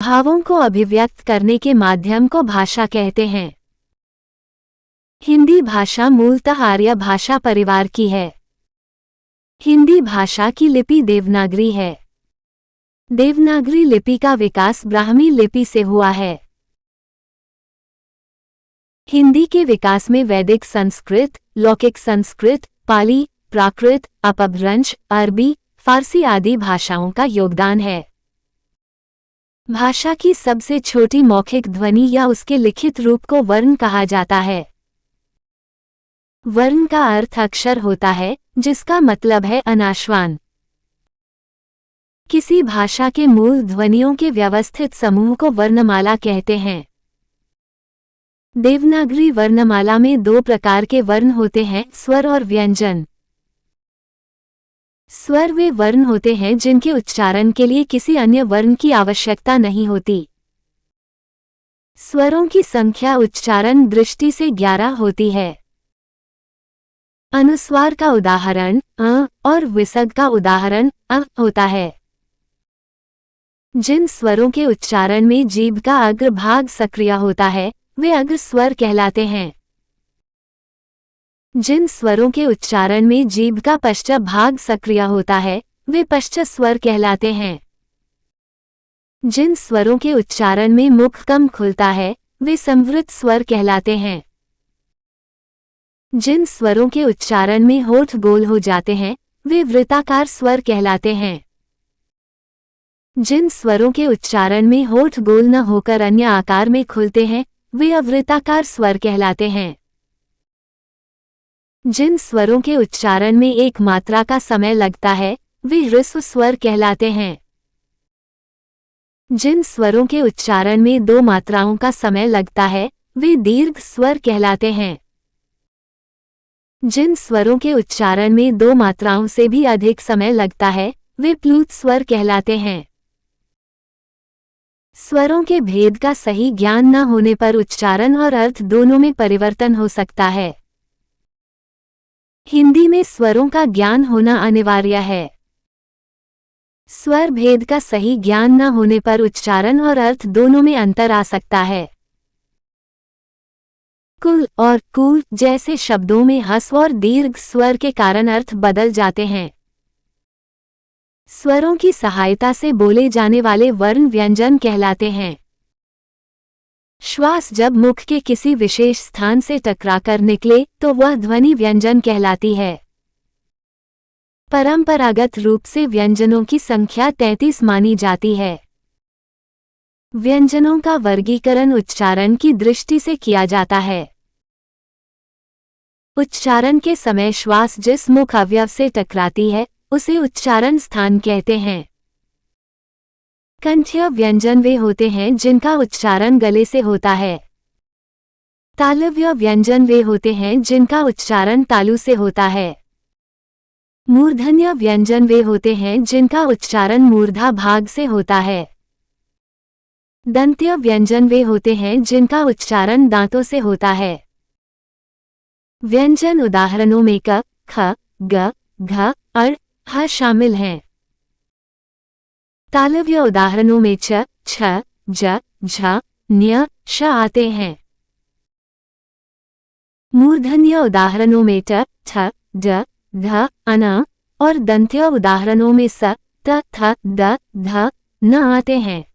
भावों को अभिव्यक्त करने के माध्यम को भाषा कहते हैं। हिंदी भाषा मूलतः आर्य भाषा परिवार की है। हिंदी भाषा की लिपि देवनागरी है। देवनागरी लिपि का विकास ब्राह्मी लिपि से हुआ है। हिंदी के विकास में वैदिक संस्कृत, लौकिक संस्कृत, पाली, प्राकृत, अपभ्रंश, अरबी, फारसी आदि भाषाओं का योगदान है। भाषा की सबसे छोटी मौखिक ध्वनि या उसके लिखित रूप को वर्ण कहा जाता है। वर्ण का अर्थ अक्षर होता है, जिसका मतलब है अनाश्वान। किसी भाषा के मूल ध्वनियों के व्यवस्थित समूह को वर्णमाला कहते हैं। देवनागरी वर्णमाला में दो प्रकार के वर्ण होते हैं, स्वर और व्यंजन। स्वर वे वर्ण होते हैं जिनके उच्चारण के लिए किसी अन्य वर्ण की आवश्यकता नहीं होती। स्वरों की संख्या उच्चारण दृष्टि से 11 होती है। अनुस्वार का उदाहरण अ और विसर्ग का उदाहरण अ होता है। जिन स्वरों के उच्चारण में जीभ का अग्रभाग सक्रिय होता है वे अग्र स्वर कहलाते हैं। जिन स्वरों के उच्चारण में जीभ का पश्च भाग सक्रिय होता है वे पश्च स्वर कहलाते हैं। जिन स्वरों के उच्चारण में मुख कम खुलता है वे संवृत स्वर कहलाते हैं। जिन स्वरों के उच्चारण में होठ गोल हो जाते हैं वे वृत्ताकार स्वर कहलाते हैं। जिन स्वरों के उच्चारण में होठ गोल न होकर अन्य आकार में खुलते हैं वे अवृत्ताकार स्वर कहलाते हैं। जिन स्वरों के उच्चारण में एक मात्रा का समय लगता है वे ह्रस्व स्वर कहलाते हैं। जिन स्वरों के उच्चारण में दो मात्राओं का समय लगता है वे दीर्घ स्वर कहलाते हैं। जिन स्वरों के उच्चारण में दो मात्राओं से भी अधिक समय लगता है वे प्लूत स्वर कहलाते हैं। स्वरों के भेद का सही ज्ञान न होने पर उच्चारण और अर्थ दोनों में परिवर्तन हो सकता है। हिंदी में स्वरों का ज्ञान होना अनिवार्य है। स्वर भेद का सही ज्ञान न होने पर उच्चारण और अर्थ दोनों में अंतर आ सकता है। कुल और कूल जैसे शब्दों में ह्रस्व और दीर्घ स्वर के कारण अर्थ बदल जाते हैं। स्वरों की सहायता से बोले जाने वाले वर्ण व्यंजन कहलाते हैं। श्वास जब मुख के किसी विशेष स्थान से टकराकर निकले तो वह ध्वनि व्यंजन कहलाती है। परंपरागत रूप से व्यंजनों की संख्या 33 मानी जाती है। व्यंजनों का वर्गीकरण उच्चारण की दृष्टि से किया जाता है। उच्चारण के समय श्वास जिस मुख अवयव से टकराती है उसे उच्चारण स्थान कहते हैं। कंठीय व्यंजन वे होते हैं जिनका उच्चारण गले से होता है। तालव्य व्यंजन वे होते हैं जिनका उच्चारण तालु से होता है। मूर्धन्य व्यंजन वे होते हैं जिनका उच्चारण मूर्धा भाग से होता है। दंत्य व्यंजन वे होते हैं जिनका उच्चारण दांतों से होता है। व्यंजन उदाहरणों में क, ख, ग, घ, अ, ह शामिल हैं। तालव्य उदाहरणों में च, छ, ज, झ, न्य, श आते हैं। मूर्धन्य उदाहरणों में ट, ठ, ड, ध, अन और दंत्य उदाहरणों में स, त, थ, द, ध, न आते हैं।